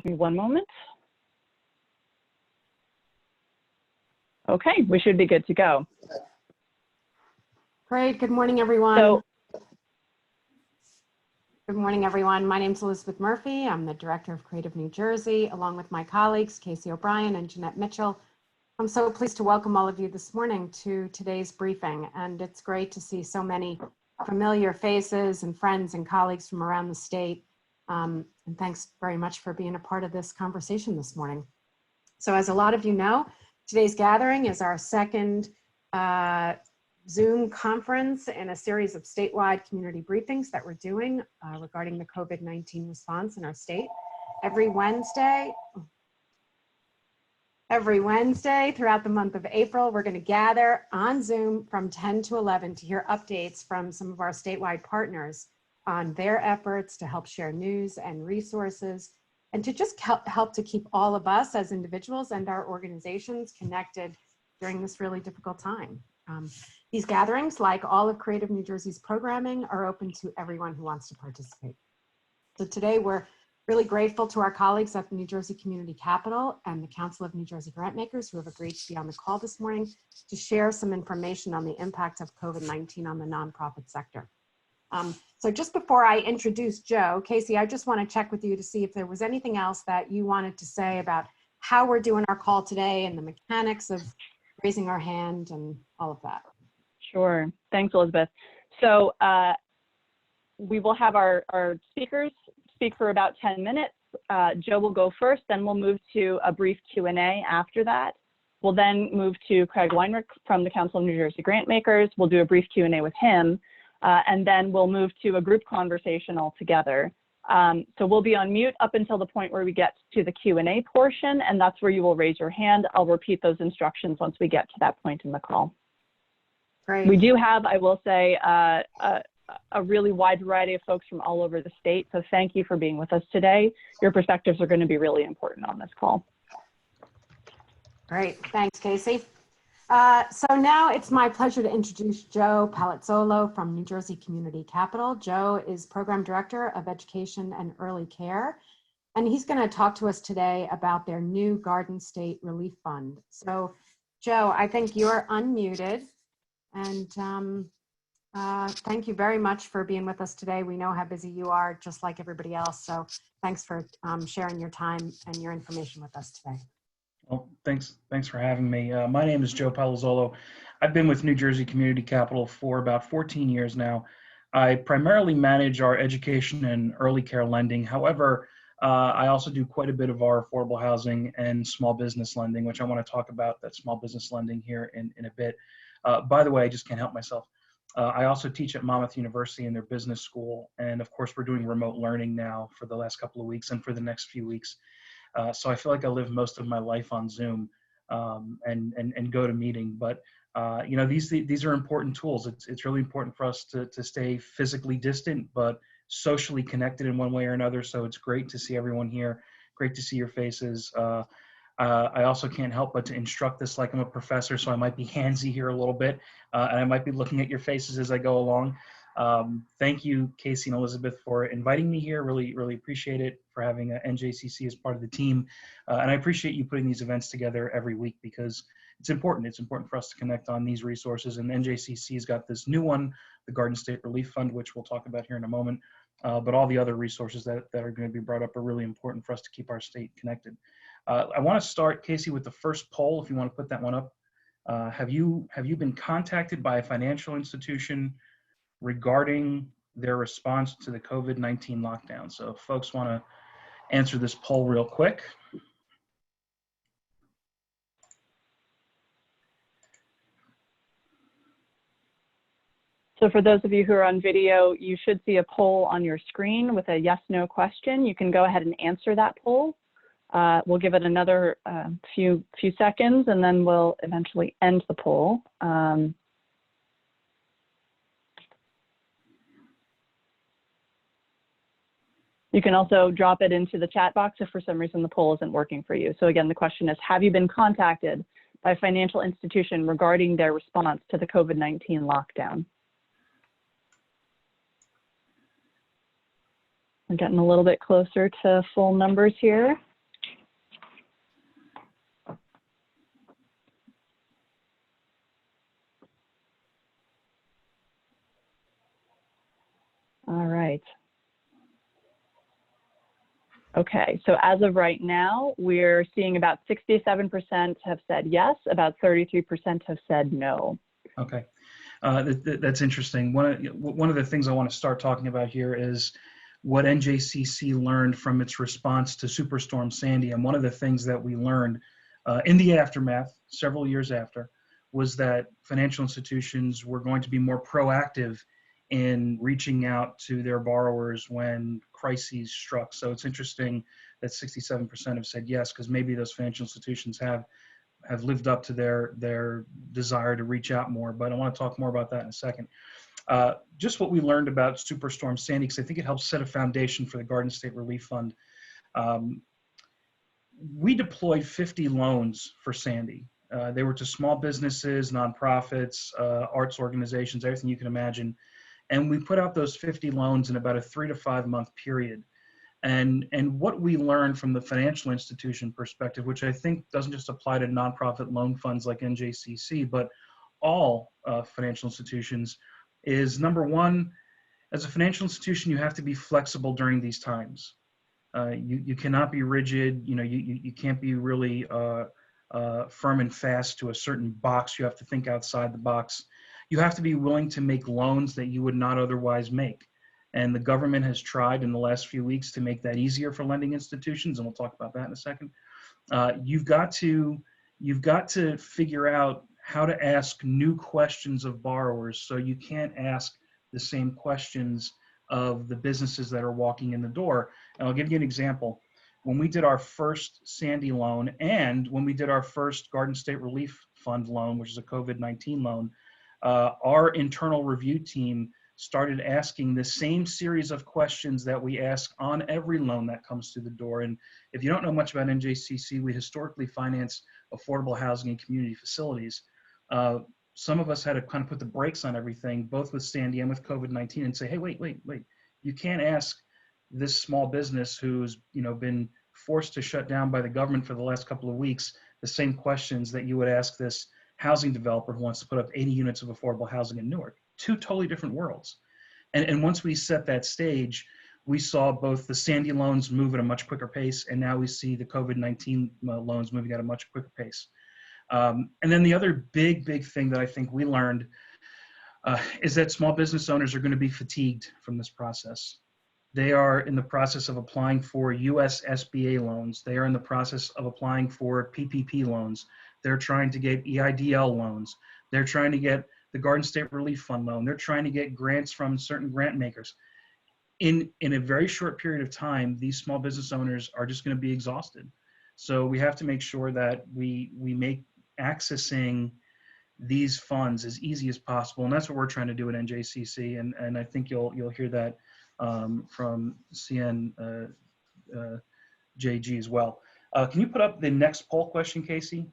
Give me one moment. Okay, we should be good to go. Great. Good morning, everyone. Good morning, everyone. My name is Elizabeth Murphy. I'm the Director of Creative New Jersey, along with my colleagues, Casey O'Brien and Jeanette Mitchell. I'm so pleased to welcome all of you this morning to today's briefing. And it's great to see so many familiar faces and friends and colleagues from around the state. And thanks very much for being a part of this conversation this morning. So as a lot of you know, today's gathering is our second Zoom conference in a series of statewide community briefings that we're doing regarding the COVID-19 response in our state. Every Wednesday throughout the month of April, we're going to gather on Zoom from 10 to 11 to hear updates from some of our statewide partners on their efforts to help share news and resources and to just help to keep all of us as individuals and our organizations connected during this really difficult time. These gatherings, like all of Creative New Jersey's programming, are open to everyone who wants to participate. So today we're really grateful to our colleagues at the New Jersey Community Capital and the Council of NJ Grantmakers who have agreed to be on the call this morning to share some information on the impact of COVID-19 on the nonprofit sector. So just before I introduce Joe, Casey, I just want to check with you to see if there was anything else that you wanted to say about how we're doing our call today and the mechanics of raising our hand and all of that. Sure. Thanks, Elizabeth. So we will have our speakers speak for about 10 minutes. Joe will go first, then we'll move to a brief Q&A after that. We'll then move to Craig Weinrich from the Council of NJ Grantmakers. We'll do a brief Q&A with him, and then we'll move to a group conversation altogether. So we'll be on mute up until the point where we get to the Q&A portion, and that's where you will raise your hand. I'll repeat those instructions once we get to that point in the call. Great. We do have, I will say, a really wide variety of folks from all over the state, so thank you for being with us today. Your perspectives are going to be really important on this call. Great. Thanks, Casey. So now it's my pleasure to introduce Joe Palazzolo from New Jersey Community Capital. Joe is Program Director of Education and Early Care, and he's going to talk to us today about their new Garden State Relief Fund. So, Joe, I think you're unmuted, and thank you very much for being with us today. We know how busy you are, just like everybody else, so thanks for sharing your time and your information with us today. Well, thanks for having me. My name is Joe Palazzolo. I've been with New Jersey Community Capital for about 14 years now. I primarily manage our education and early care lending. However, I also do quite a bit of our affordable housing and small business lending, which I want to talk about that small business lending here in a bit. By the way, I just can't help myself. I also teach at Monmouth University in their business school. And of course, we're doing remote learning now for the last couple of weeks and for the next few weeks. So I feel like I live most of my life on Zoom and go to meeting. But you know, these are important tools. It's really important for us to stay physically distant, but socially connected in one way or another. So it's great to see everyone here. Great to see your faces. I also can't help but to instruct this like I'm a professor, so I might be handsy here a little bit, and I might be looking at your faces as I go along. Thank you, Casey and Elizabeth, for inviting me here. Really appreciate it, for having NJCC as part of the team. And I appreciate you putting these events together every week because it's important. It's important for us to connect on these resources. And NJCC has got this new one, the Garden State Relief Fund, which we'll talk about here in a moment. But all the other resources that are going to be brought up are really important for us to keep our state connected. I want to start, Casey, with the first poll, if you want to put that one up. Have you been contacted by a financial institution regarding their response to the COVID-19 lockdown? So if folks want to answer this poll real quick. So for those of you who are on video, you should see a poll on your screen with a yes/no question. You can go ahead and answer that poll. We'll give it another few seconds, and then we'll eventually end the poll. You can also drop it into the chat box if for some reason the poll isn't working for you. So again, the question is, have you been contacted by a financial institution regarding their response to the COVID-19 lockdown? We're getting a little bit closer to full numbers here. All right. Okay, so as of right now, we're seeing about 67% have said yes, about 33% have said no. Okay, that's interesting. One of the things I want to start talking about here is what NJCC learned from its response to Superstorm Sandy. And one of the things that we learned in the aftermath, several years after, was that financial institutions were going to be more proactive in reaching out to their borrowers when crises struck. So it's interesting that 67% have said yes, because maybe those financial institutions have lived up to their desire to reach out more. But I want to talk more about that in a second. Just what we learned about Superstorm Sandy, because I think it helps set a foundation for the Garden State Relief Fund. We deployed 50 loans for Sandy. They were to small businesses, nonprofits, arts organizations, everything you can imagine. And we put out those 50 loans in about a 3 to 5 month period. And what we learned from the financial institution perspective, which I think doesn't just apply to nonprofit loan funds like NJCC, but all financial institutions, is number one, as a financial institution, you have to be flexible during these times. You cannot be rigid. You can't be really firm and fast to a certain box. You have to think outside the box. You have to be willing to make loans that you would not otherwise make. And the government has tried in the last few weeks to make that easier for lending institutions, and we'll talk about that in a second. You've got to figure out how to ask new questions of borrowers, so you can't ask the same questions of the businesses that are walking in the door. And I'll give you an example. When we did our first Sandy loan, and when we did our first Garden State Relief Fund loan, which is a COVID-19 loan, our internal review team started asking the same series of questions that we ask on every loan that comes through the door. And if you don't know much about NJCC, we historically finance affordable housing and community facilities. Some of us had to kind of put the brakes on everything, both with Sandy and with COVID-19, and say, hey, wait. You can't ask this small business who's been forced to shut down by the government for the last couple of weeks the same questions that you would ask this housing developer who wants to put up 80 units of affordable housing in Newark. Two totally different worlds. And once we set that stage, we saw both the Sandy loans move at a much quicker pace, and now we see the COVID-19 loans moving at a much quicker pace. And then the other big thing that I think we learned is that small business owners are going to be fatigued from this process. They are in the process of applying for US SBA loans. They are in the process of applying for PPP loans. They're trying to get EIDL loans. They're trying to get the Garden State Relief Fund loan. They're trying to get grants from certain grant makers. In a very short period of time, these small business owners are just going to be exhausted. So we have to make sure that we make accessing these funds as easy as possible, and that's what we're trying to do at NJCC. And I think you'll hear that from CNJG as well. Can you put up the next poll question, Casey?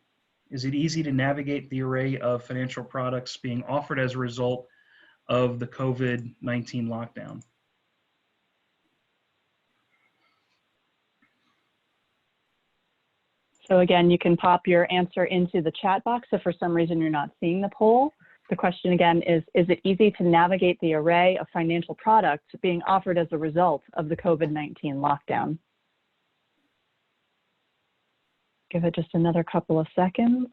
Is it easy to navigate the array of financial products being offered as a result of the COVID-19 lockdown? So again, you can pop your answer into the chat box if for some reason you're not seeing the poll. The question again is it easy to navigate the array of financial products being offered as a result of the COVID-19 lockdown? Give it just another couple of seconds.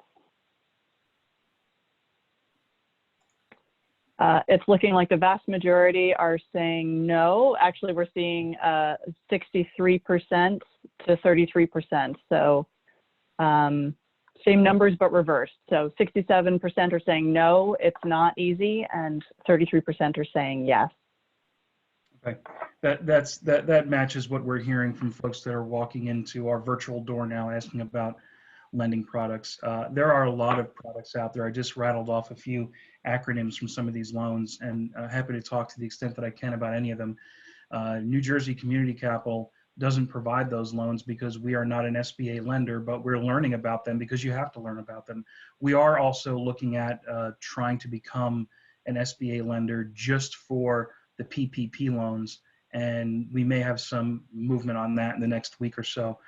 It's looking like the vast majority are saying no. Actually, we're seeing 63% to 33%. So same numbers, but reversed. So 67% are saying no, it's not easy, and 33% are saying yes. Okay, that matches what we're hearing from folks that are walking into our virtual door now asking about lending products. There are a lot of products out there. I just rattled off a few acronyms from some of these loans, and happy to talk to the extent that I can about any of them. New Jersey Community Capital doesn't provide those loans because we are not an SBA lender, but we're learning about them because you have to learn about them. We are also looking at trying to become an SBA lender just for the PPP loans, and we may have some movement on that in the next week or so.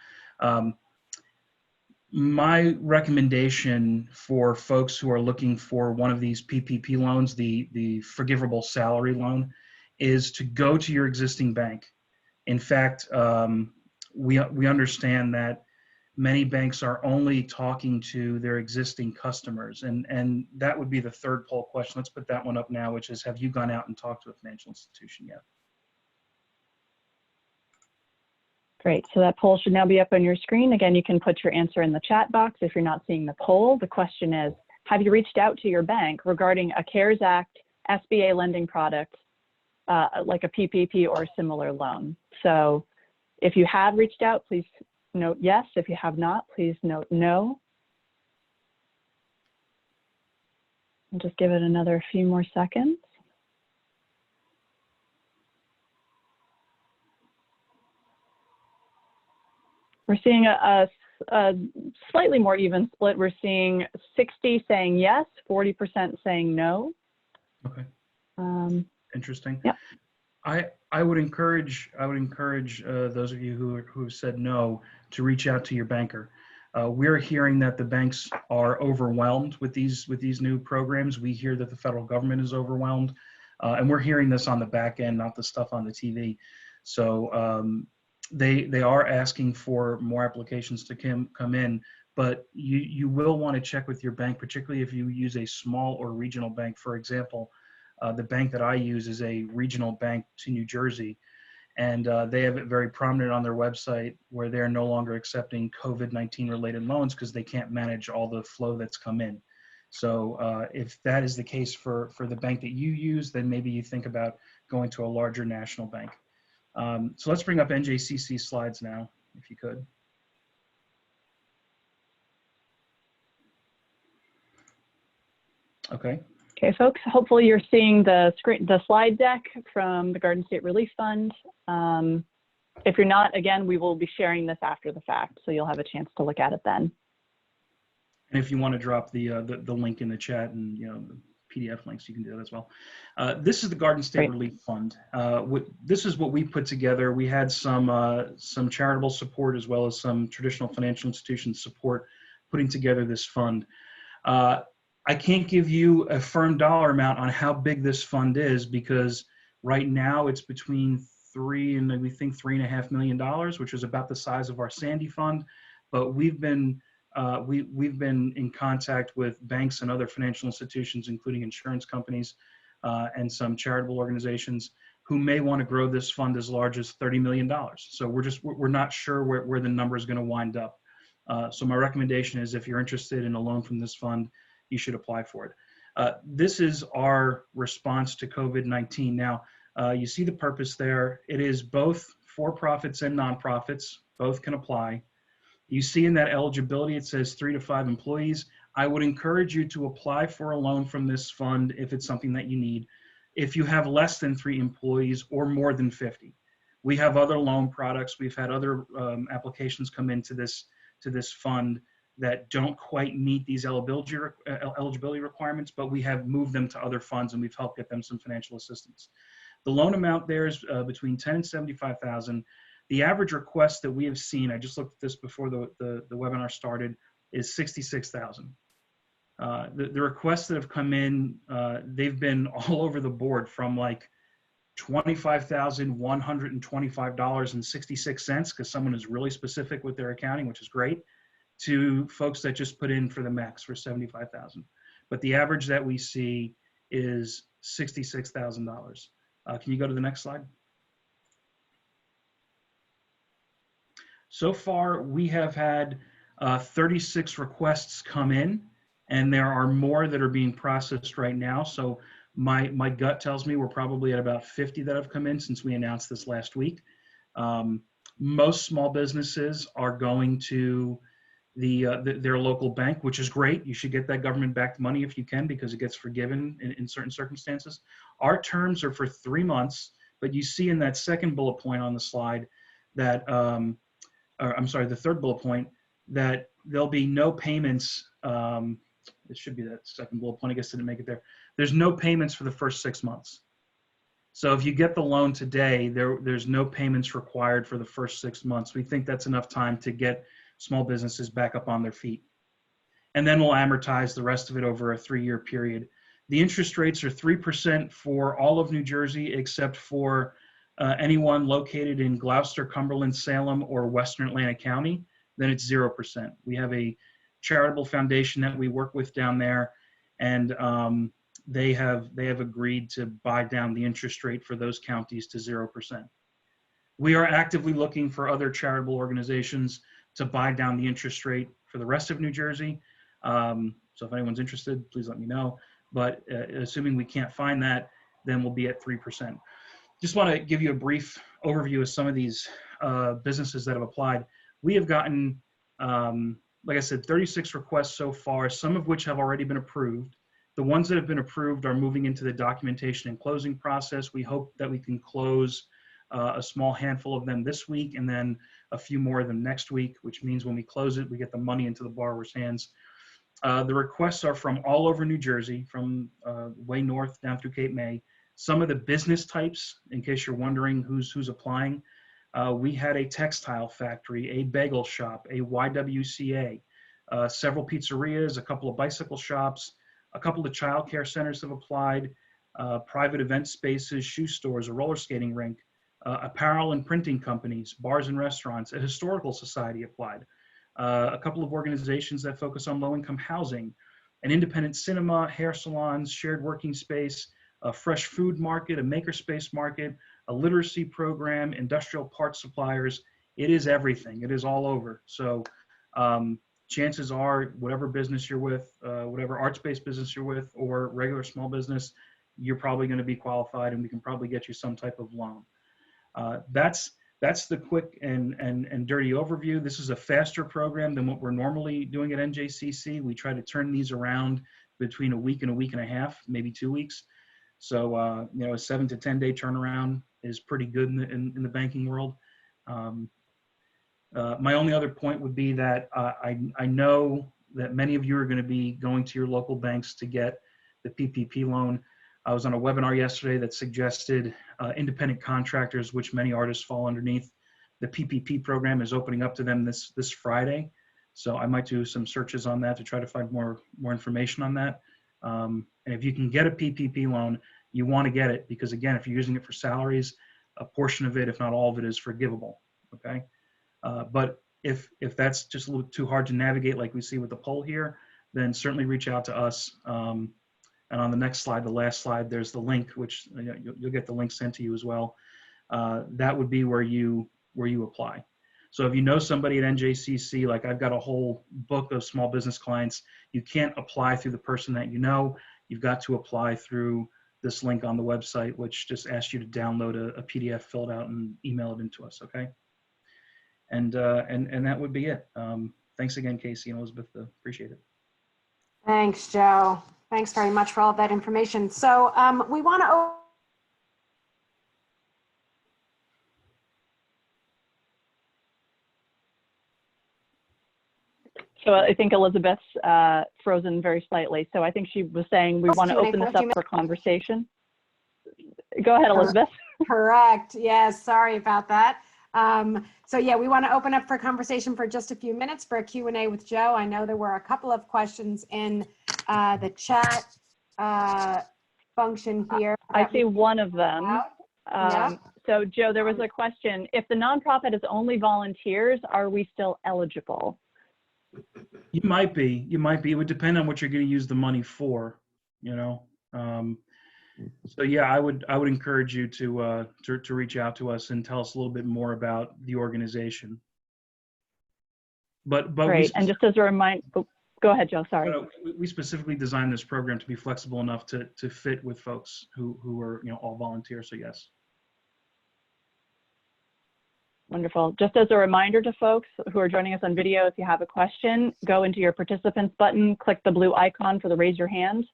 My recommendation for folks who are looking for one of these PPP loans, the forgivable salary loan, is to go to your existing bank. In fact, we understand that many banks are only talking to their existing customers, and that would be the third poll question. Let's put that one up now, which is, have you gone out and talked to a financial institution yet? Great, so that poll should now be up on your screen. Again, you can put your answer in the chat box if you're not seeing the poll. The question is, have you reached out to your bank regarding a CARES Act SBA lending product, like a PPP or a similar loan? So if you have reached out, please note yes. If you have not, please note no. I'll just give it another few more seconds. We're seeing a slightly more even split. We're seeing 60 saying yes, 40% saying no. Okay. Interesting. Yep. I would encourage those of you who have said no to reach out to your banker. We're hearing that the banks are overwhelmed with these new programs. We hear that the federal government is overwhelmed, and we're hearing this on the back end, not the stuff on the TV. So they are asking for more applications to come in, but you will want to check with your bank, particularly if you use a small or regional bank. For example, the bank that I use is a regional bank to New Jersey, and they have it very prominent on their website where they're no longer accepting COVID-19 related loans because they can't manage all the flow that's come in. So if that is the case for the bank that you use, then maybe you think about going to a larger national bank. So let's bring up NJCC slides now, if you could. Okay. Okay, folks, hopefully you're seeing the slide deck from the Garden State Relief Fund. If you're not, again, we will be sharing this after the fact, so you'll have a chance to look at it then. And if you want to drop the link in the chat and the PDF links, you can do that as well. This is the Garden State Relief Fund. This is what we put together. We had some charitable support as well as some traditional financial institution support putting together this fund. I can't give you a firm dollar amount on how big this fund is because right now it's between $3.5 million, which is about the size of our Sandy fund. But we've been in contact with banks and other financial institutions, including insurance companies and some charitable organizations who may want to grow this fund as large as $30 million. So we're not sure where the number is going to wind up. So my recommendation is if you're interested in a loan from this fund, you should apply for it. This is our response to COVID-19. Now, you see the purpose there. It is both for-profits and nonprofits. Both can apply. You see in that eligibility, it says 3 to 5 employees. I would encourage you to apply for a loan from this fund if it's something that you need. If you have less than 3 employees or more than 50. We have other loan products. We've had other applications come into this fund that don't quite meet these eligibility requirements, but we have moved them to other funds and we've helped get them some financial assistance. The loan amount there is between $10,000 and $75,000. The average request that we have seen, I just looked at this before the webinar started, is $66,000. The requests that have come in, they've been all over the board from like $25,125.66 because someone is really specific with their accounting, which is great, to folks that just put in for the max for $75,000. But the average that we see is $66,000. Can you go to the next slide? So far, we have had 36 requests come in, and there are more that are being processed right now. So my gut tells me we're probably at about 50 that have come in since we announced this last week. Most small businesses are going to their local bank, which is great. You should get that government-backed money if you can because it gets forgiven in certain circumstances. Our terms are for 3 months, but you see in that second bullet point on the slide that, I'm sorry, the third bullet point, that there'll be no payments. It should be that second bullet point. I guess I didn't make it there. There's no payments for the first 6 months. So if you get the loan today, there's no payments required for the first 6 months. We think that's enough time to get small businesses back up on their feet. And then we'll amortize the rest of it over a 3-year period. The interest rates are 3% for all of New Jersey, except for anyone located in Gloucester, Cumberland, Salem, or Western Atlantic County. Then it's 0%. We have a charitable foundation that we work with down there, and they have agreed to buy down the interest rate for those counties to 0%. We are actively looking for other charitable organizations to buy down the interest rate for the rest of New Jersey. So if anyone's interested, please let me know. But assuming we can't find that, then we'll be at 3%. Just want to give you a brief overview of some of these businesses that have applied. We have gotten, like I said, 36 requests so far, some of which have already been approved. The ones that have been approved are moving into the documentation and closing process. We hope that we can close a small handful of them this week, and then a few more of them next week, which means when we close it, we get the money into the borrower's hands. The requests are from all over New Jersey, from way north down through Cape May. Some of the business types, in case you're wondering who's applying, we had a textile factory, a bagel shop, a YWCA, several pizzerias, a couple of bicycle shops, a couple of childcare centers have applied, private event spaces, shoe stores, a roller skating rink, apparel and printing companies, bars and restaurants, a historical society applied, a couple of organizations that focus on low-income housing, an independent cinema, hair salons, shared working space, a fresh food market, a makerspace market, a literacy program, industrial parts suppliers. It is everything. It is all over. So chances are, whatever business you're with, whatever arts-based business you're with, or regular small business, you're probably going to be qualified, and we can probably get you some type of loan. That's the quick and dirty overview. This is a faster program than what we're normally doing at NJCC. We try to turn these around between a week and a week and a half, maybe 2 weeks. So you know, a 7 to 10 day turnaround is pretty good in the banking world. My only other point would be that I know that many of you are going to be going to your local banks to get the PPP loan. I was on a webinar yesterday that suggested independent contractors, which many artists fall underneath. The PPP program is opening up to them this Friday. So I might do some searches on that to try to find more information on that. And if you can get a PPP loan, you want to get it, because again, if you're using it for salaries, a portion of it, if not all of it, is forgivable, okay? But if that's just a little too hard to navigate, like we see with the poll here, then certainly reach out to us. And on the next slide, the last slide, there's the link, which you'll get the link sent to you as well. That would be where you apply. So if you know somebody at NJCC, like I've got a whole book of small business clients, you can't apply through the person that you know. You've got to apply through this link on the website, which just asks you to download a PDF, fill it out, and email it into us, okay? And that would be it. Thanks again, Casey and Elizabeth. Appreciate it. Thanks, Joe. Thanks very much for all of that information. So we want to So I think Elizabeth's frozen very slightly. So I think she was saying we want to open this up for conversation. Go ahead, Elizabeth. Correct. Yes, sorry about that. So yeah, we want to open up for conversation for just a few minutes for a Q&A with Joe. I know there were a couple of questions in the chat function here. I see one of them. Yeah. So Joe, there was a question. If the nonprofit is only volunteers, are we still eligible? You might be. It would depend on what you're going to use the money for, you know. So yeah, I would encourage you to reach out to us and tell us a little bit more about the organization. But Great. And just as a reminder, oh, go ahead, Joe. Sorry. We specifically designed this program to be flexible enough to fit with folks who are, you know, all volunteers. So yes. Wonderful. Just as a reminder to folks who are joining us on video, if you have a question, go into your participants button, click the blue icon for the raise your hand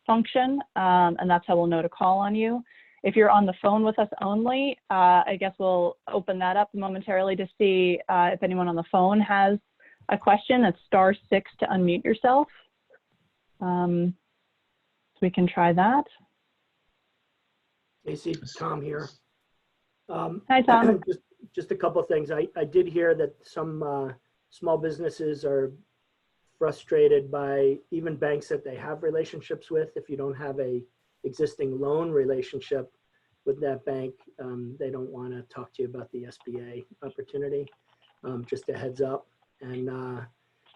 function, and that's how we'll know to call on you. If you're on the phone with us only, I guess we'll open that up momentarily to see if anyone on the phone has a question. That's *6 to unmute yourself. So we can try that. Casey, Tom here. Hi, Tom. Just a couple of things. I did hear that some small businesses are frustrated by even banks that they have relationships with. If you don't have a existing loan relationship with that bank, they don't want to talk to you about the SBA opportunity. Just a heads up. And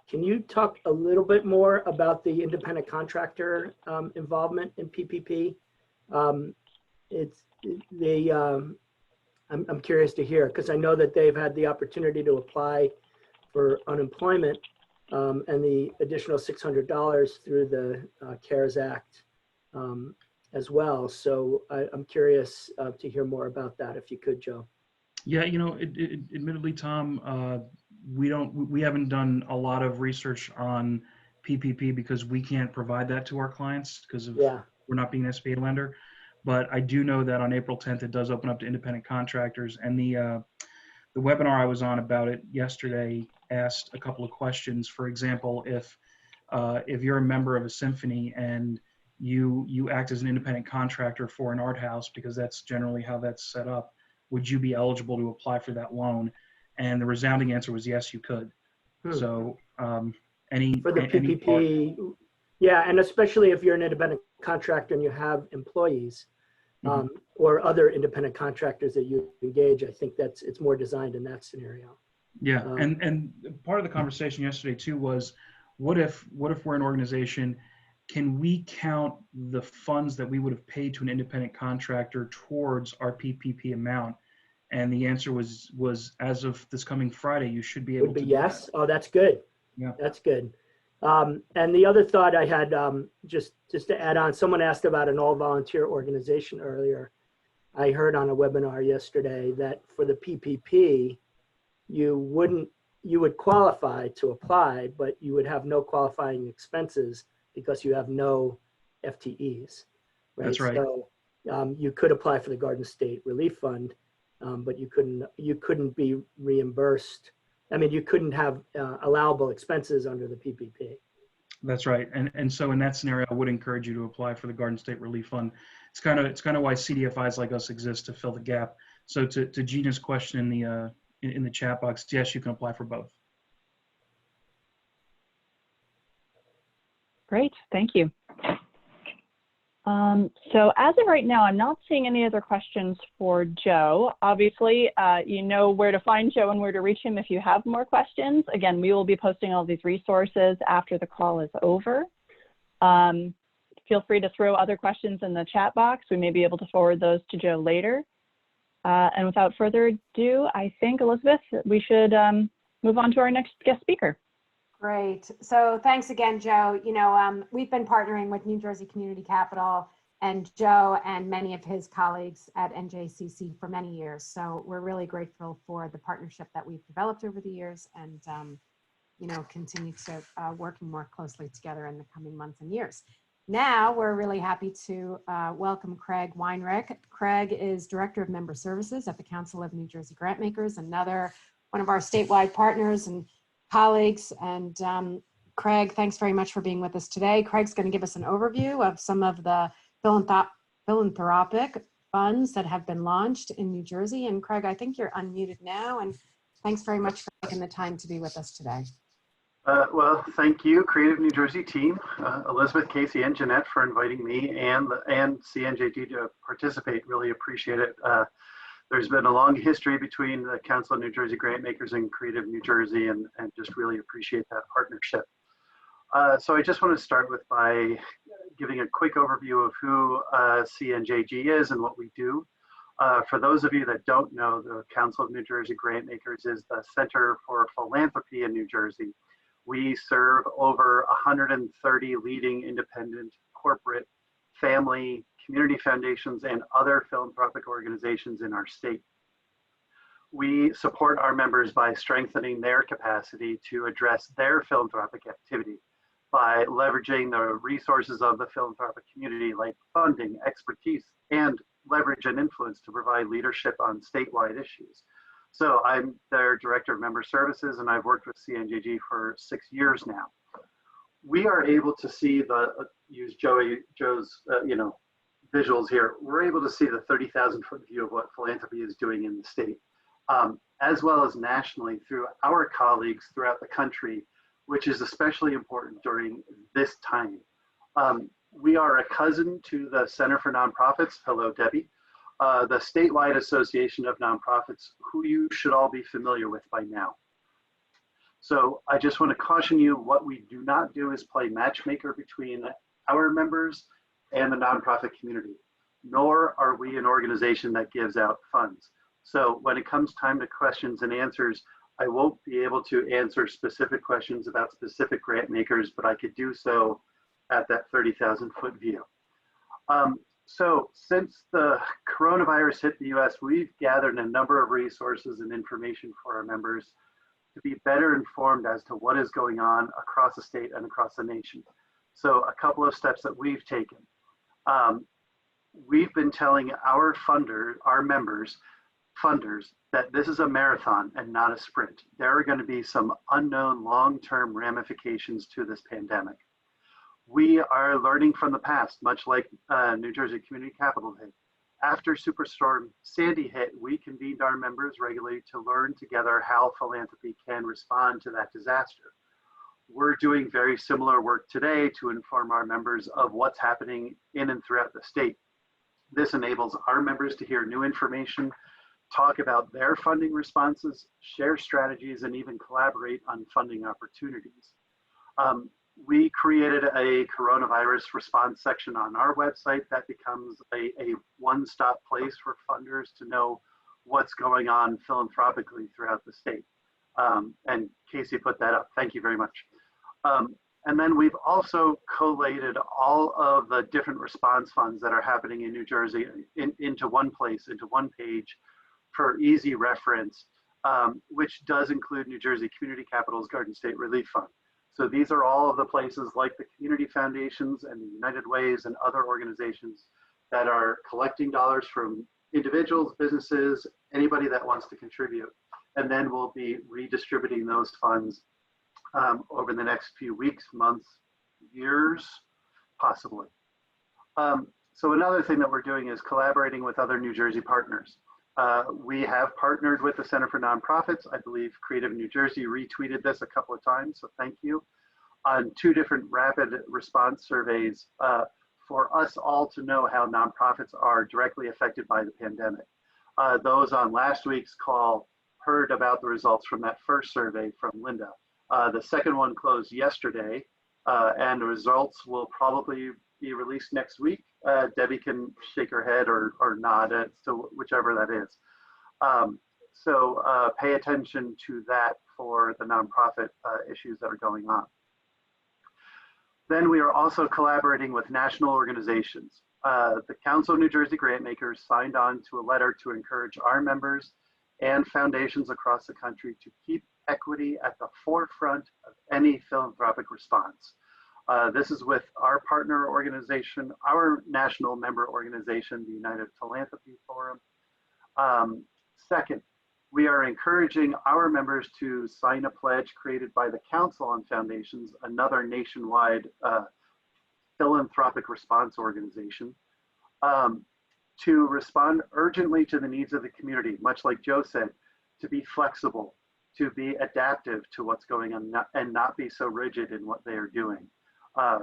can you talk a little bit more about the independent contractor involvement in PPP? I'm curious to hear, because I know that they've had the opportunity to apply for unemployment and the additional $600 through the CARES Act as well. So I'm curious to hear more about that, if you could, Joe. Yeah, you know, admittedly, Tom, we haven't done a lot of research on PPP because we can't provide that to our clients because of we're not being an SBA lender. But I do know that on April 10th, it does open up to independent contractors. And the webinar I was on about it yesterday asked a couple of questions. For example, if you're a member of a symphony and you act as an independent contractor for an art house, because that's generally how that's set up, would you be eligible to apply for that loan? And the resounding answer was yes, you could. So for the PPP, yeah, and especially if you're an independent contractor and you have employees or other independent contractors that you engage, I think it's more designed in that scenario. Yeah, and part of the conversation yesterday too was, what if we're an organization? Can we count the funds that we would have paid to an independent contractor towards our PPP amount? And the answer was as of this coming Friday, you should be able to. Yes. Oh, that's good. Yeah, that's good. And the other thought I had, just to add on, someone asked about an all-volunteer organization earlier. I heard on a webinar yesterday that for the PPP, you would qualify to apply, but you would have no qualifying expenses because you have no FTEs. Right? That's right. So you could apply for the Garden State Relief Fund, but you couldn't be reimbursed. I mean, you couldn't have allowable expenses under the PPP. That's right. And so in that scenario, I would encourage you to apply for the Garden State Relief Fund. It's kind of why CDFIs like us exist, to fill the gap. So to Gina's question in the chat box, yes, you can apply for both. Great, thank you. So as of right now, I'm not seeing any other questions for Joe. Obviously, you know where to find Joe and where to reach him if you have more questions. Again, we will be posting all these resources after the call is over. Feel free to throw other questions in the chat box. We may be able to forward those to Joe later. And without further ado, I think, Elizabeth, we should move on to our next guest speaker. Great. So thanks again, Joe. You know, we've been partnering with New Jersey Community Capital and Joe and many of his colleagues at NJCC for many years. So we're really grateful for the partnership that we've developed over the years and, you know, continue to working more closely together in the coming months and years. Now we're really happy to welcome Craig Weinrich. Craig is Director of Member Services at the Council of NJ Grantmakers, another one of our statewide partners and colleagues. And Craig, thanks very much for being with us today. Craig's going to give us an overview of some of the philanthropic funds that have been launched in New Jersey. And Craig, I think you're unmuted now. And thanks very much for taking the time to be with us today. Well, thank you, Creative New Jersey team, Elizabeth, Casey, and Jeanette for inviting me and CNJG to participate. Really appreciate it. There's been a long history between the Council of NJ Grantmakers and Creative New Jersey, and just really appreciate that partnership. So I just want to start by giving a quick overview of who CNJG is and what we do. For those of you that don't know, the Council of NJ Grantmakers is the Center for Philanthropy in New Jersey. We serve over 130 leading independent, corporate, family, community foundations, and other philanthropic organizations in our state. We support our members by strengthening their capacity to address their philanthropic activity by leveraging the resources of the philanthropic community like funding, expertise, and leverage and influence to provide leadership on statewide issues. So I'm their Director of Member Services, and I've worked with CNJG for 6 years now. We are able to see use Joe's visuals here. We're able to see the 30,000-foot view of what philanthropy is doing in the state, as well as nationally through our colleagues throughout the country. which is especially important during this time. We are a cousin to the Center for Nonprofits. Hello, Debbie. The statewide association of nonprofits, who you should all be familiar with by now. So I just want to caution you, what we do not do is play matchmaker between our members and the nonprofit community, nor are we an organization that gives out funds. So when it comes time to questions and answers, I won't be able to answer specific questions about specific grant makers, but I could do so at that 30,000-foot view. So since the coronavirus hit the US, we've gathered a number of resources and information for our members to be better informed as to what is going on across the state and across the nation. So a couple of steps that we've taken. We've been telling our members, funders, that this is a marathon and not a sprint. There are going to be some unknown long-term ramifications to this pandemic. We are learning from the past, much like New Jersey Community Capital did. After Superstorm Sandy hit, we convened our members regularly to learn together how philanthropy can respond to that disaster. We're doing very similar work today to inform our members of what's happening in and throughout the state. This enables our members to hear new information, talk about their funding responses, share strategies, and even collaborate on funding opportunities. We created a coronavirus response section on our website that becomes a one-stop place for funders to know what's going on philanthropically throughout the state. And Casey put that up. Thank you very much. And then we've also collated all of the different response funds that are happening in New Jersey into one place, into one page for easy reference, which does include New Jersey Community Capital's Garden State Relief Fund. So these are all of the places like the community foundations and the United Ways and other organizations that are collecting dollars from individuals, businesses, anybody that wants to contribute. And then we'll be redistributing those funds over the next few weeks, months, years, possibly. So another thing that we're doing is collaborating with other New Jersey partners. We have partnered with the Center for Nonprofits. I believe Creative New Jersey retweeted this a couple of times, so thank you, on 2 different rapid response surveys for us all to know how nonprofits are directly affected by the pandemic. Those on last week's call heard about the results from that first survey from Linda. The second one closed yesterday, and the results will probably be released next week. Debbie can shake her head or nod to whichever that is. So pay attention to that for the nonprofit issues that are going on. Then we are also collaborating with national organizations. The Council of New Jersey Grantmakers signed on to a letter to encourage our members and foundations across the country to keep equity at the forefront of any philanthropic response. This is with our partner organization, our national member organization, the United Philanthropy Forum. Second, we are encouraging our members to sign a pledge created by the Council on Foundations, another nationwide philanthropic response organization, to respond urgently to the needs of the community, much like Joe said, to be flexible, to be adaptive to what's going on, and not be so rigid in what they are doing.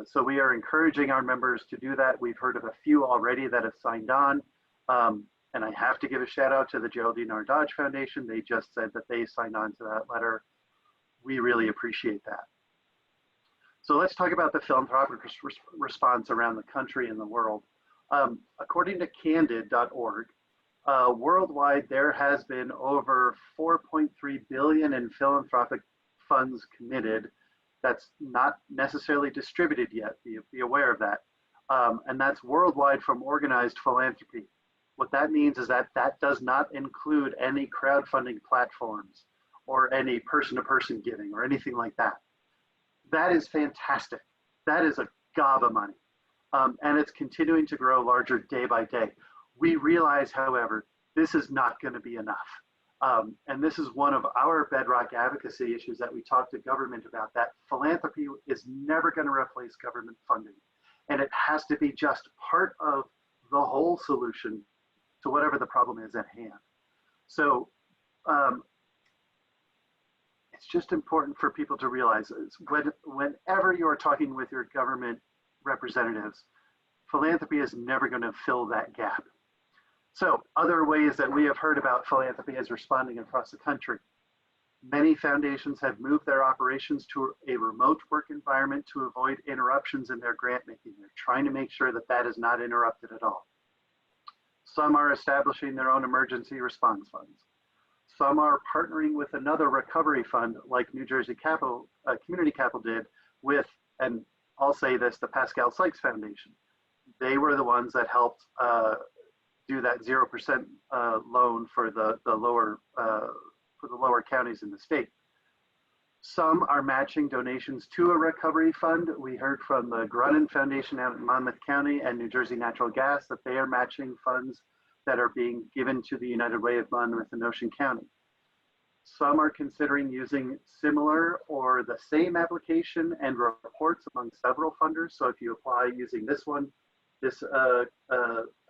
So we are encouraging our members to do that. We've heard of a few already that have signed on. And I have to give a shout out to the Geraldine R. Dodge Foundation. They just said that they signed on to that letter. We really appreciate that. So let's talk about the philanthropic response around the country and the world. According to candid.org, worldwide, there has been over 4.3 billion in philanthropic funds committed. That's not necessarily distributed yet, be aware of that. And that's worldwide from organized philanthropy. What that means is that that does not include any crowdfunding platforms or any person-to-person giving or anything like that. That is fantastic. That is a gob of money. And it's continuing to grow larger day by day. We realize, however, this is not going to be enough. And this is one of our bedrock advocacy issues that we talk to government about, that philanthropy is never going to replace government funding. And it has to be just part of the whole solution to whatever the problem is at hand. So it's just important for people to realize is whenever you're talking with your government representatives, philanthropy is never going to fill that gap. So other ways that we have heard about philanthropy is responding across the country. Many foundations have moved their operations to a remote work environment to avoid interruptions in their grant making. They're trying to make sure that that is not interrupted at all. Some are establishing their own emergency response funds. Some are partnering with another recovery fund like New Jersey Capital, Community Capital did with, and I'll say this, the Pascal Sykes Foundation. They were the ones that helped do that 0% loan for the lower counties in the state. Some are matching donations to a recovery fund. We heard from the Grunin Foundation out in Monmouth County and New Jersey Natural Gas that they are matching funds that are being given to the United Way of Monmouth and Ocean County. Some are considering using similar or the same application and reports among several funders. So if you apply using this one, this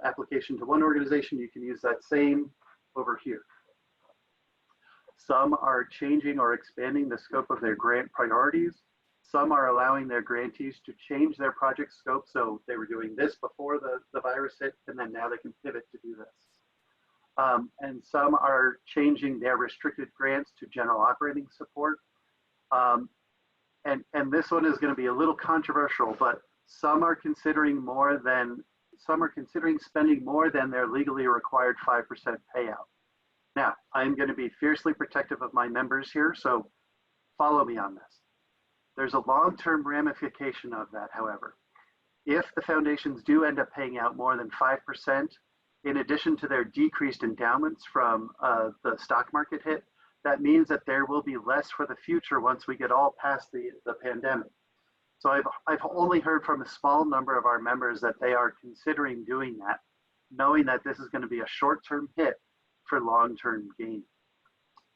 application to one organization, you can use that same over here. Some are changing or expanding the scope of their grant priorities. Some are allowing their grantees to change their project scope. So they were doing this before the virus hit, and then now they can pivot to do this. And some are changing their restricted grants to general operating support. And this one is going to be a little controversial, but some are considering spending more than their legally required 5% payout. Now, I'm going to be fiercely protective of my members here, so follow me on this. There's a long-term ramification of that, however. If the foundations do end up paying out more than 5%, in addition to their decreased endowments from the stock market hit, that means that there will be less for the future once we get all past the pandemic. So I've only heard from a small number of our members that they are considering doing that, knowing that this is going to be a short-term hit for long-term gain.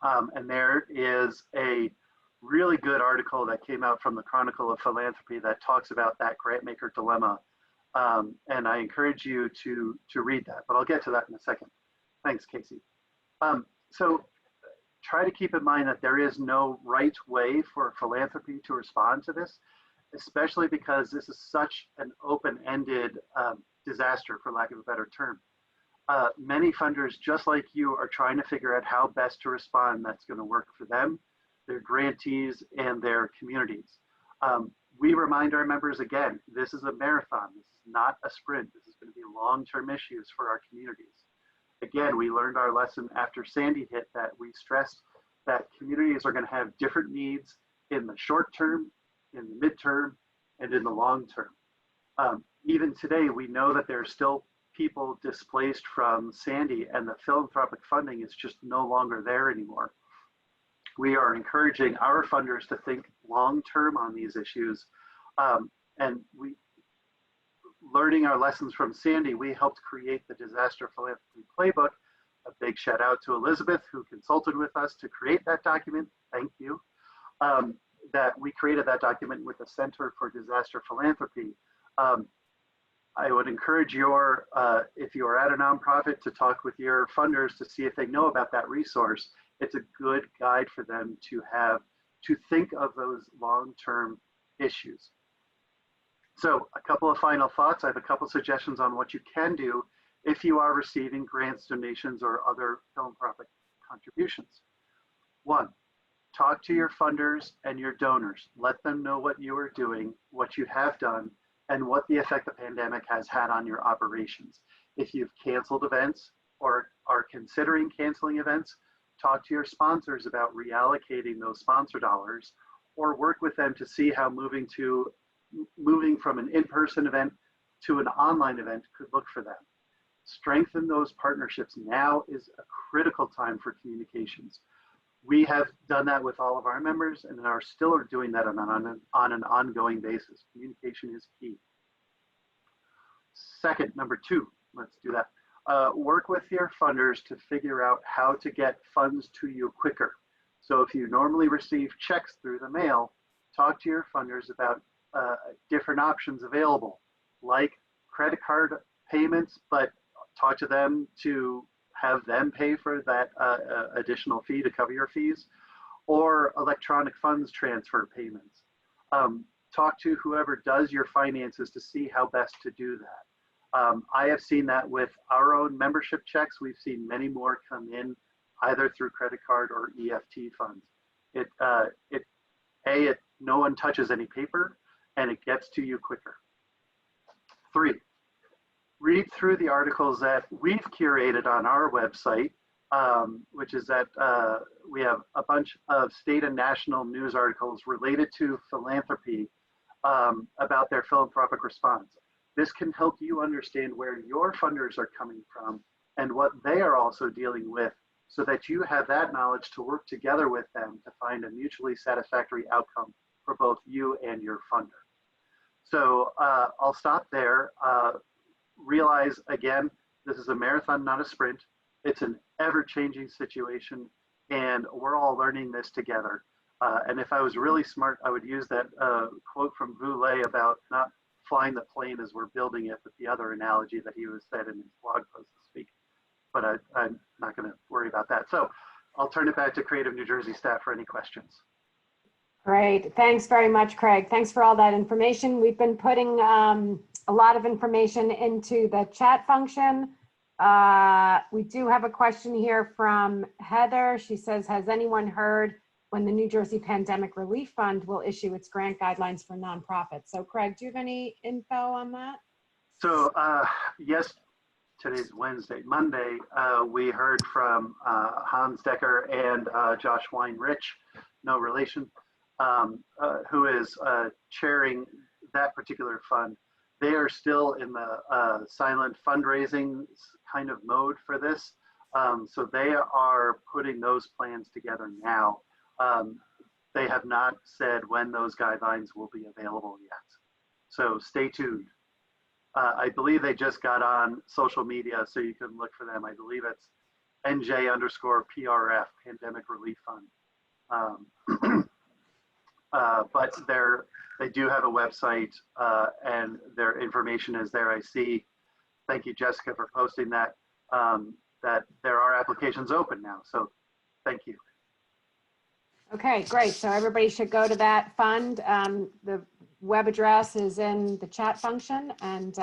And there is a really good article that came out from the Chronicle of Philanthropy that talks about that grantmaker dilemma. And I encourage you to read that, but I'll get to that in a second. Thanks, Casey. So try to keep in mind that there is no right way for philanthropy to respond to this, especially because this is such an open-ended disaster, for lack of a better term. Many funders, just like you, are trying to figure out how best to respond that's going to work for them, their grantees, and their communities. We remind our members again, this is a marathon. This is not a sprint. This is going to be long-term issues for our communities. Again, we learned our lesson after Sandy hit that we stressed that communities are going to have different needs in the short term, in the midterm, and in the long term. Even today, we know that there are still people displaced from Sandy, and the philanthropic funding is just no longer there anymore. We are encouraging our funders to think long-term on these issues. And learning our lessons from Sandy, we helped create the Disaster Philanthropy Playbook. A big shout out to Elizabeth, who consulted with us to create that document. Thank you. That we created that document with the Center for Disaster Philanthropy. I would encourage if you are at a nonprofit, to talk with your funders to see if they know about that resource. It's a good guide for them to think of those long-term issues. So a couple of final thoughts. I have a couple of suggestions on what you can do if you are receiving grants, donations, or other philanthropic contributions. One, talk to your funders and your donors. Let them know what you are doing, what you have done, and what the effect the pandemic has had on your operations. If you've canceled events or are considering canceling events, talk to your sponsors about reallocating those sponsor dollars, or work with them to see how moving from an in-person event to an online event could look for them. Strengthen those partnerships. Now is a critical time for communications. We have done that with all of our members and are still doing that on an ongoing basis. Communication is key. Second, number two, let's do that. Work with your funders to figure out how to get funds to you quicker. So if you normally receive checks through the mail, talk to your funders about different options available, like credit card payments, but talk to them to have them pay for that additional fee to cover your fees, or electronic funds transfer payments. Talk to whoever does your finances to see how best to do that. I have seen that with our own membership checks. We've seen many more come in either through credit card or EFT funds. No one touches any paper, and it gets to you quicker. 3, read through the articles that we've curated on our website, which is that we have a bunch of state and national news articles related to philanthropy about their philanthropic response. This can help you understand where your funders are coming from and what they are also dealing with, so that you have that knowledge to work together with them to find a mutually satisfactory outcome for both you and your funder. So I'll stop there. Realize, again, this is a marathon, not a sprint. It's an ever-changing situation, and we're all learning this together. And if I was really smart, I would use that quote from Boulay about not flying the plane as we're building it, but the other analogy that he was said in his blog post this week. But I'm not going to worry about that. So I'll turn it back to Creative New Jersey staff for any questions. Great. Thanks very much, Craig. Thanks for all that information. We've been putting a lot of information into the chat function. We do have a question here from Heather. She says, has anyone heard when the New Jersey Pandemic Relief Fund will issue its grant guidelines for nonprofits? So Craig, do you have any info on that? So yes, today's Wednesday. Monday, we heard from Hans Decker and Josh Weinrich, no relation, who is chairing that particular fund. They are still in the silent fundraising kind of mode for this. So they are putting those plans together now. They have not said when those guidelines will be available yet. So stay tuned. I believe they just got on social media, so you can look for them. I believe it's NJ_PRF, Pandemic Relief Fund. But they do have a website, and their information is there. I see, thank you, Jessica, for posting that, that there are applications open now. So thank you. Okay, great. So everybody should go to that fund. The web address is in the chat function, and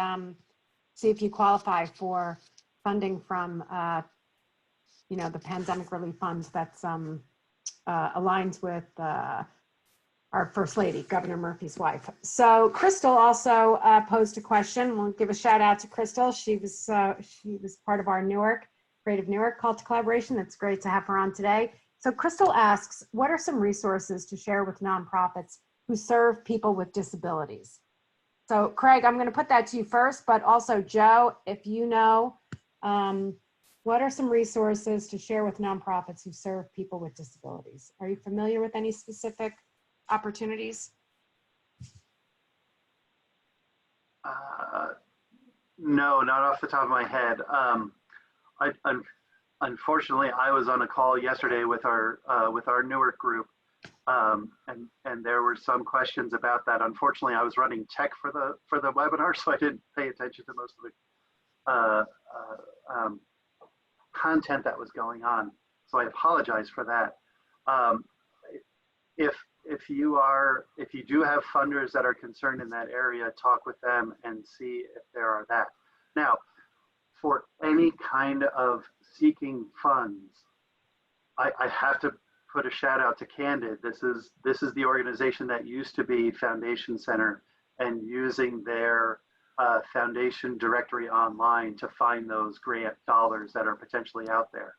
see if you qualify for funding from, the Pandemic Relief Fund that's aligns with our First Lady, Governor Murphy's wife. So Crystal also posed a question. We'll give a shout out to Crystal. She was part of our Creative Newark Call to Collaboration. It's great to have her on today. So Crystal asks, what are some resources to share with nonprofits who serve people with disabilities? So Craig, I'm going to put that to you first, but also Joe, if you know, what are some resources to share with nonprofits who serve people with disabilities? Are you familiar with any specific opportunities? No, not off the top of my head. Unfortunately, I was on a call yesterday with our Newark group, and there were some questions about that. Unfortunately, I was running tech for the webinar, so I didn't pay attention to most of the content that was going on. So I apologize for that. If you do have funders that are concerned in that area, talk with them and see if there are that. Now, for any kind of seeking funds, I have to put a shout out to Candid. This is the organization that used to be Foundation Center, and using their foundation directory online to find those grant dollars that are potentially out there.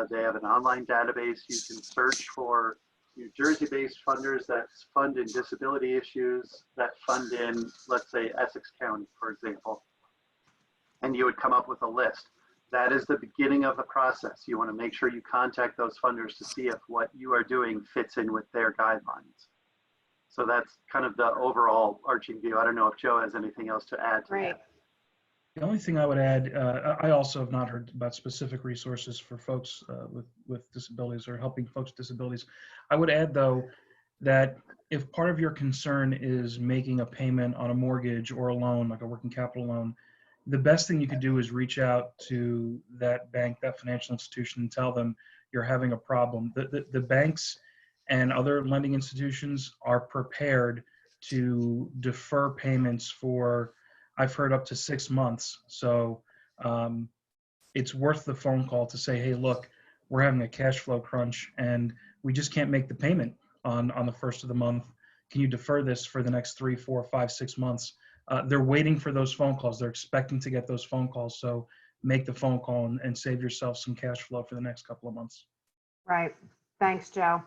They have an online database. You can search for New Jersey-based funders that fund in disability issues, that fund in, let's say, Essex County, for example, and you would come up with a list. That is the beginning of the process. You want to make sure you contact those funders to see if what you are doing fits in with their guidelines. So that's kind of the overall arching view. I don't know if Joe has anything else to add to that. The only thing I would add, I also have not heard about specific resources for folks with disabilities or helping folks with disabilities. I would add, though, that if part of your concern is making a payment on a mortgage or a loan, like a working capital loan, the best thing you could do is reach out to that bank, that financial institution, and tell them you're having a problem. The banks and other lending institutions are prepared to defer payments for, I've heard, up to 6 months. So it's worth the phone call to say, hey, look, we're having a cash flow crunch and we just can't make the payment on the first of the month. Can you defer this for the next 3, 4, 5, 6 months? They're waiting for those phone calls. They're expecting to get those phone calls. So make the phone call and save yourself some cash flow for the next couple of months. Right. Thanks, Joe.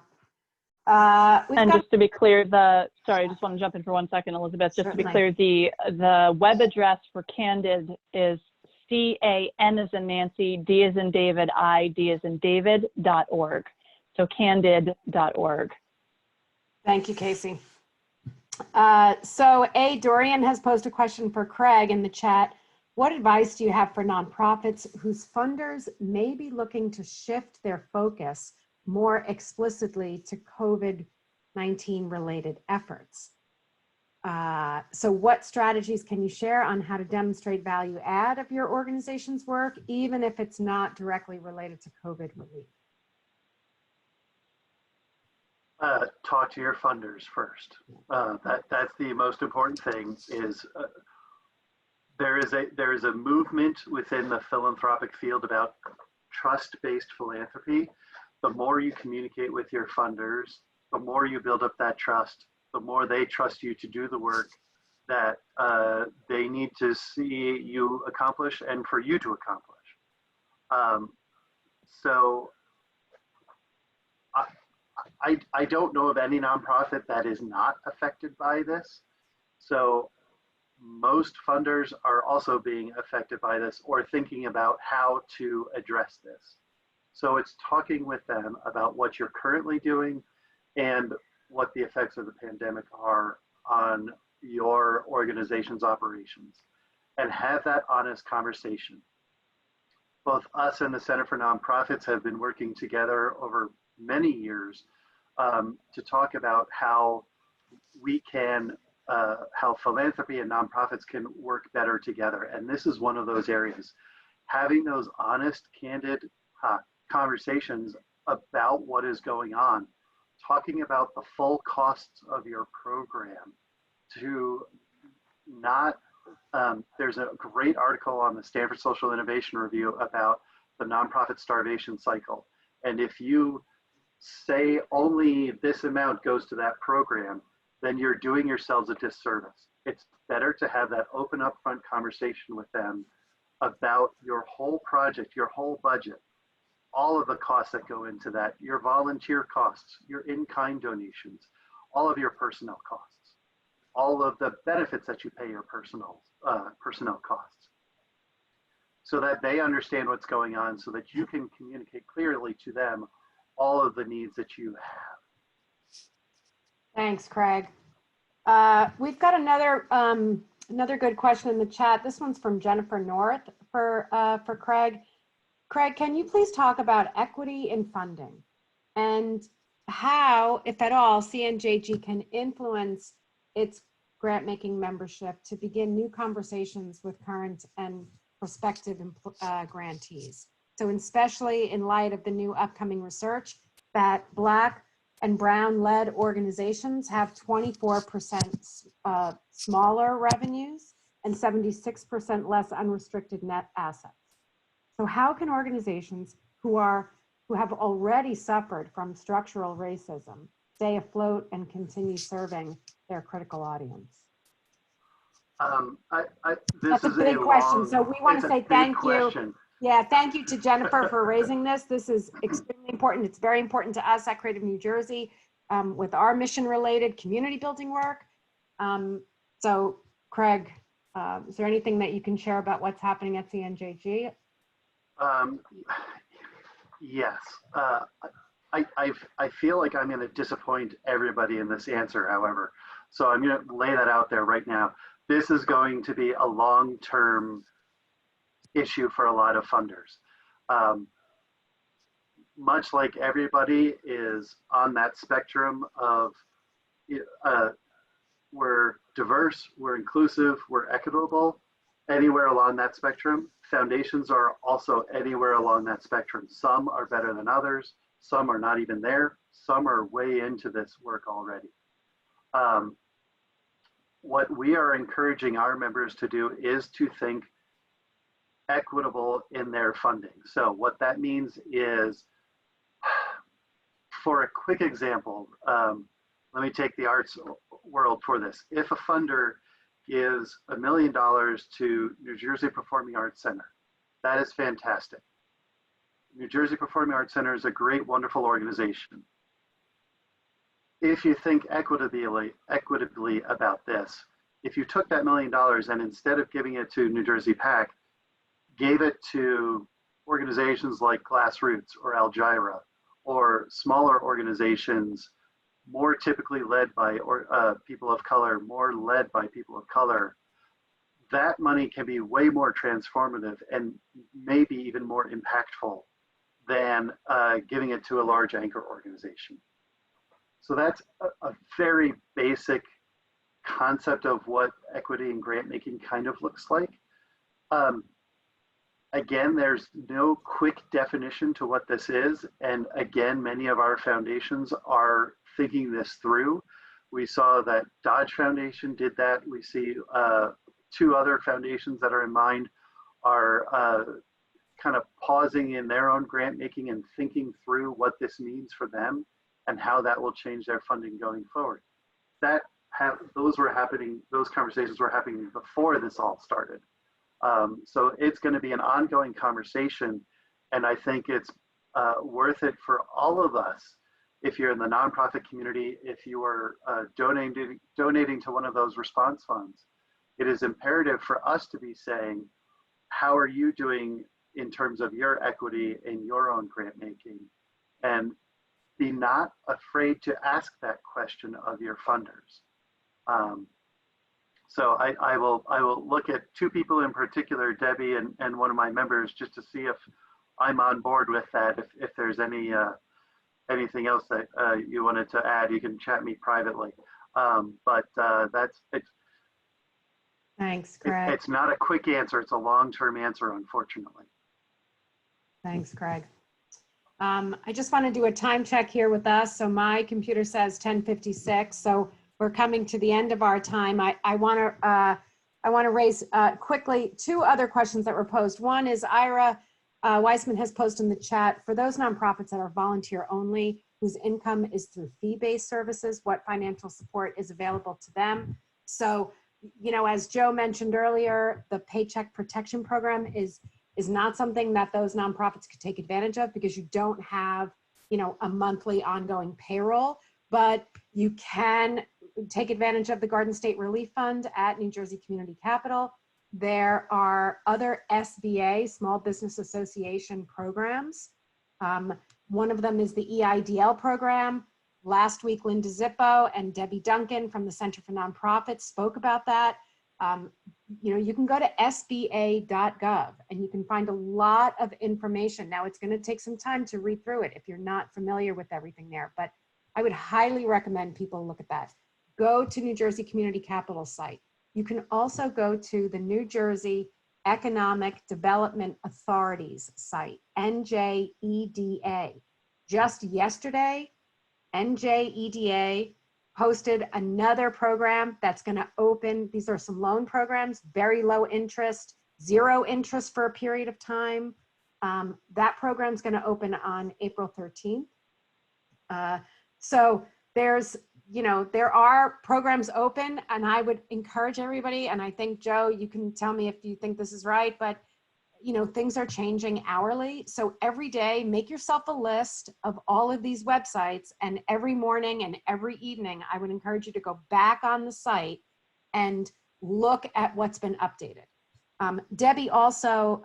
And just to be clear, sorry, I just want to jump in for 1 second, Elizabeth. Just Certainly. to be clear, the web address for Candid is CAN as in Nancy, D as in David, ID as in David.org. So candid.org. Thank you, Casey. So Dorian has posed a question for Craig in the chat. What advice do you have for nonprofits whose funders may be looking to shift their focus more explicitly to COVID-19 related efforts? So what strategies can you share on how to demonstrate value add of your organization's work, even if it's not directly related to COVID relief? Talk to your funders first. That's the most important thing. Is there is a movement within the philanthropic field about trust-based philanthropy. The more you communicate with your funders, the more you build up that trust, the more they trust you to do the work that they need to see you accomplish and for you to accomplish. So I don't know of any nonprofit that is not affected by this. So most funders are also being affected by this or thinking about how to address this. So it's talking with them about what you're currently doing and what the effects of the pandemic are on your organization's operations, and have that honest conversation. Both us and the Center for Nonprofits have been working together over many years to talk about how we can, how philanthropy and nonprofits can work better together. And this is one of those areas. Having those honest, candid conversations about what is going on, talking about the full costs of your program, to not, there's a great article on the Stanford Social Innovation Review about the nonprofit starvation cycle. And if you say only this amount goes to that program, then you're doing yourselves a disservice. It's better to have that open upfront conversation with them about your whole project, your whole budget, all of the costs that go into that, your volunteer costs, your in-kind donations, all of your personnel costs, all of the benefits that you pay your personnel costs, so that they understand what's going on, so that you can communicate clearly to them all of the needs that you have. Thanks, Craig. We've got another good question in the chat. This one's from Jennifer North for Craig. Craig, can you please talk about equity in funding and how, if at all, CNJG can influence its grant-making membership to begin new conversations with current and prospective grantees? So especially in light of the new upcoming research that Black and Brown-led organizations have 24% smaller revenues and 76% less unrestricted net assets. So how can organizations who have already suffered from structural racism stay afloat and continue serving their critical audience? This That's a big question. So we want to say thank you. Yeah, thank you to Jennifer for raising this. This is extremely important. It's very important to us at Creative New Jersey with our mission-related community building work. So Craig, is there anything that you can share about what's happening at CNJG? Yes. I feel like I'm going to disappoint everybody in this answer, however. So I'm going to lay that out there right now. This is going to be a long-term issue for a lot of funders. Much like everybody is on that spectrum of we're diverse, we're inclusive, we're equitable, anywhere along that spectrum. Foundations are also anywhere along that spectrum. Some are better than others, some are not even there, some are way into this work already. What we are encouraging our members to do is to think equitable in their funding. So what that means is, for a quick example, let me take the arts world for this. If a funder gives $1 million to New Jersey Performing Arts Center, that is fantastic. New Jersey Performing Arts Center is a great, wonderful organization. If you think equitably about this, if you took that $1 million and instead of giving it to New Jersey PAC, gave it to organizations like Glassroots or Algira, or smaller organizations more typically led by people of color, more led by people of color, that money can be way more transformative and maybe even more impactful than giving it to a large anchor organization. So that's a very basic concept of what equity and grant making kind of looks like. Again, there's no quick definition to what this is. And again, many of our foundations are thinking this through. We saw that Dodge Foundation did that. We see 2 other foundations that are in mind are kind of pausing in their own grant making and thinking through what this means for them and how that will change their funding going forward. Those conversations were happening before this all started. So it's going to be an ongoing conversation, and I think it's worth it for all of us. If you're in the nonprofit community, if you are donating to one of those response funds, it is imperative for us to be saying, how are you doing in terms of your equity in your own grant making? And be not afraid to ask that question of your funders. So I will look at 2 people in particular, Debbie and one of my members, just to see if I'm on board with that. If there's anything else that you wanted to add, you can chat me privately. Thanks, Craig. It's not a quick answer. It's a long-term answer, unfortunately. Thanks, Craig. I just want to do a time check here with us. So my computer says 10:56. So we're coming to the end of our time. I want to raise quickly 2 other questions that were posed. One is Ira Weissman has posted in the chat, for those nonprofits that are volunteer only, whose income is through fee-based services, what financial support is available to them? So, you know, as Joe mentioned earlier, the Paycheck Protection Program is not something that those nonprofits could take advantage of because you don't have, you know, a monthly ongoing payroll, but you can take advantage of the Garden State Relief Fund at New Jersey Community Capital. There are other SBA, Small Business Association programs. One of them is the EIDL program. Last week, Linda Zippo and Debbie Duncan from the Center for Nonprofits spoke about that. You know, you can go to sba.gov and you can find a lot of information. Now, it's going to take some time to read through it if you're not familiar with everything there, but I would highly recommend people look at that. Go to New Jersey Community Capital site. You can also go to the New Jersey Economic Development Authority's site, NJEDA. Just yesterday, NJEDA posted another program that's going to open. These are some loan programs, very low interest, 0 interest for a period of time. That program is going to open on April 13th. So there's, you know, there are programs open, and I would encourage everybody, and I think, Joe, you can tell me if you think this is right, but, you know, things are changing hourly. So every day, make yourself a list of all of these websites, and every morning and every evening, I would encourage you to go back on the site and look at what's been updated. Debbie also,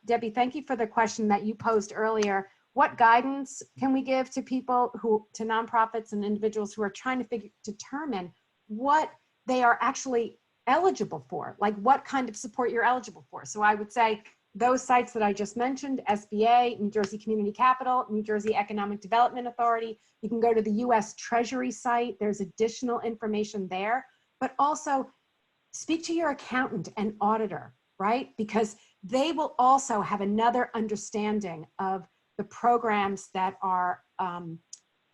Debbie, thank you for the question that you posed earlier. What guidance can we give to people to nonprofits and individuals who are trying to determine what they are actually eligible for, like what kind of support you're eligible for? So I would say those sites that I just mentioned, SBA, New Jersey Community Capital, New Jersey Economic Development Authority. You can go to the US Treasury site. There's additional information there, but also speak to your accountant and auditor, right? Because they will also have another understanding of the programs that are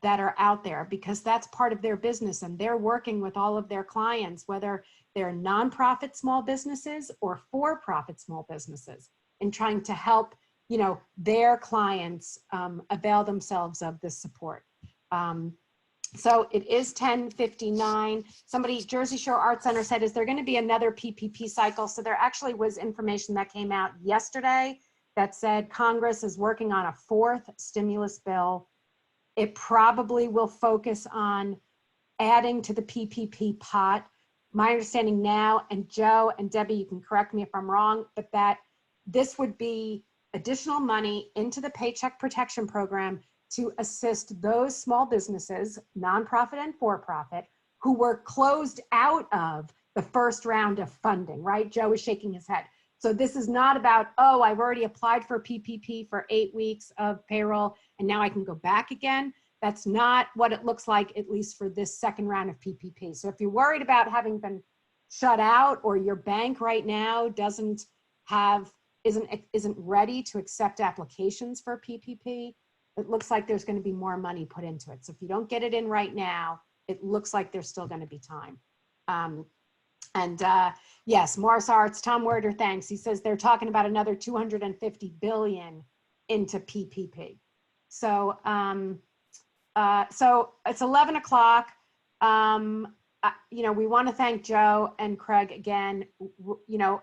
that are out there, because that's part of their business, and they're working with all of their clients, whether they're nonprofit small businesses or for-profit small businesses, in trying to help, you know, their clients avail themselves of this support. So it is 10:59. Somebody, Jersey Shore Arts Center said, is there going to be another PPP cycle? So there actually was information that came out yesterday that said Congress is working on a 4th stimulus bill. It probably will focus on adding to the PPP pot. My understanding now, and Joe and Debbie, you can correct me if I'm wrong, but that this would be additional money into the Paycheck Protection Program to assist those small businesses, nonprofit and for-profit, who were closed out of the first round of funding, right? Joe is shaking his head. So this is not about, oh, I've already applied for PPP for 8 weeks of payroll and now I can go back again. That's not what it looks like, at least for this second round of PPP. So if you're worried about having been shut out, or your bank right now isn't ready to accept applications for PPP, it looks like there's going to be more money put into it. So if you don't get it in right now, it looks like there's still going to be time. Yes, Morris Arts, Tom Werder, thanks. He says they're talking about another 250 billion into PPP. So, so it's 11 o'clock. You know, we want to thank Joe and Craig again. You know,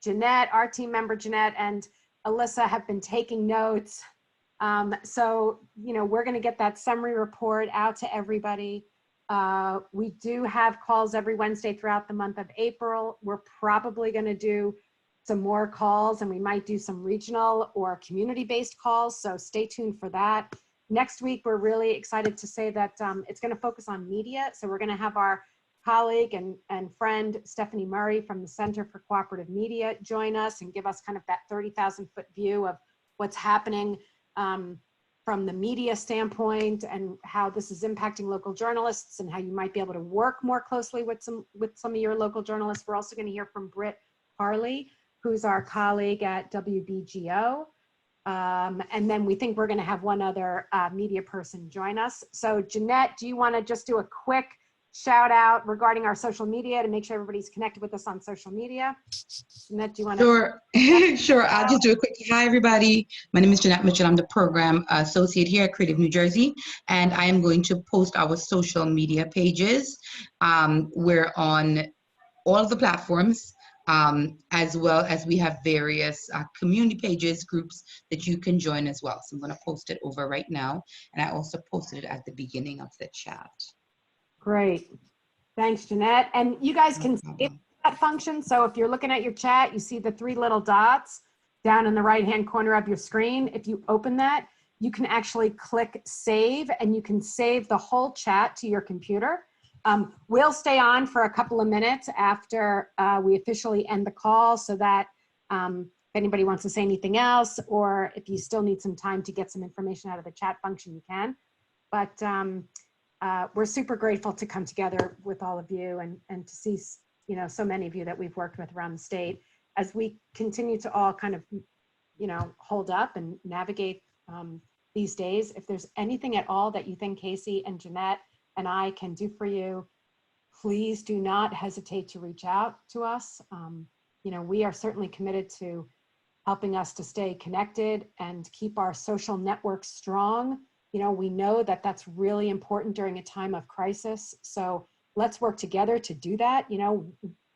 Jeanette, our team member Jeanette and Alyssa have been taking notes. So, you know, we're going to get that summary report out to everybody. We do have calls every Wednesday throughout the month of April. We're probably going to do some more calls, and we might do some regional or community-based calls. So stay tuned for that. Next week, we're really excited to say that it's going to focus on media. So we're going to have our colleague and friend Stephanie Murray from the Center for Cooperative Media join us and give us kind of that 30,000-foot view of what's happening from the media standpoint, and how this is impacting local journalists, and how you might be able to work more closely with some of your local journalists. We're also going to hear from Britt Harley, who's our colleague at WBGO. And then we think we're going to have one other media person join us. So Jeanette, do you want to just do a quick shout out regarding our social media to make sure everybody's connected with us on social media? Jeanette, do you want to? Sure, sure. I'll just do a quick hi, everybody. My name is Jeanette Mitchell. I'm the program associate here at Creative New Jersey, and I am going to post our social media pages. We're on all of the platforms, as well as we have various community pages, groups that you can join as well. So I'm going to post it over right now, and I also posted it at the beginning of the chat. Great. Thanks, Jeanette. And you guys can see that function. So if you're looking at your chat, you see the 3 little dots down in the right-hand corner of your screen. If you open that, you can actually click save, and you can save the whole chat to your computer. We'll stay on for a couple of minutes after we officially end the call, so that if anybody wants to say anything else, or if you still need some time to get some information out of the chat function, you can. But we're super grateful to come together with all of you and to see, you know, so many of you that we've worked with around the state as we continue to all kind of, you know, hold up and navigate these days. If there's anything at all that you think Casey and Jeanette and I can do for you, please do not hesitate to reach out to us. You know, we are certainly committed to helping us to stay connected and keep our social networks strong. You know, we know that that's really important during a time of crisis. So let's work together to do that. You know,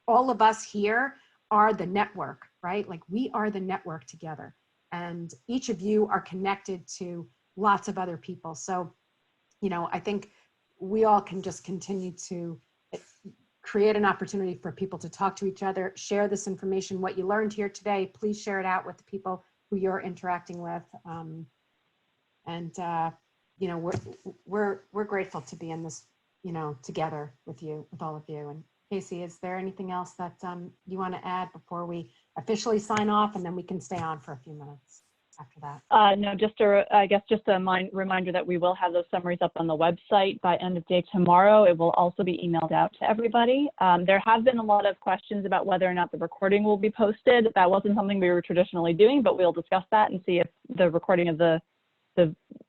all of us here are the network, right? Like, we are the network together, and each of you are connected to lots of other people. So, you know, I think we all can just continue to create an opportunity for people to talk to each other, share this information. What you learned here today, please share it out with the people who you're interacting with. You know, we're grateful to be in this, you know, together with you, with all of you. And Casey, is there anything else that you want to add before we officially sign off, and then we can stay on for a few minutes after that? No, just a reminder that we will have those summaries up on the website by end of day tomorrow. It will also be emailed out to everybody. There have been a lot of questions about whether or not the recording will be posted. That wasn't something we were traditionally doing, but we'll discuss that and see if the recording of the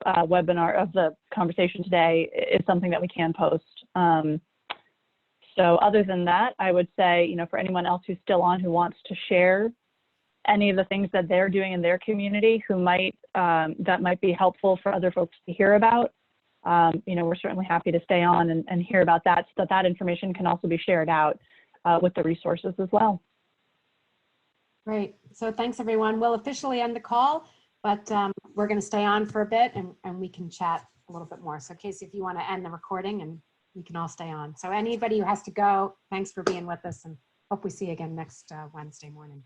webinar, of the conversation today, is something that we can post. So other than that, I would say, you know, for anyone else who's still on who wants to share any of the things that they're doing in their community who might, that might be helpful for other folks to hear about, you know, we're certainly happy to stay on and hear about that, so that that information can also be shared out with the resources as well. Great. So thanks, everyone. We'll officially end the call, but we're going to stay on for a bit and we can chat a little bit more. So Casey, if you want to end the recording, and we can all stay on. So anybody who has to go, thanks for being with us, and hope we see you again next Wednesday morning.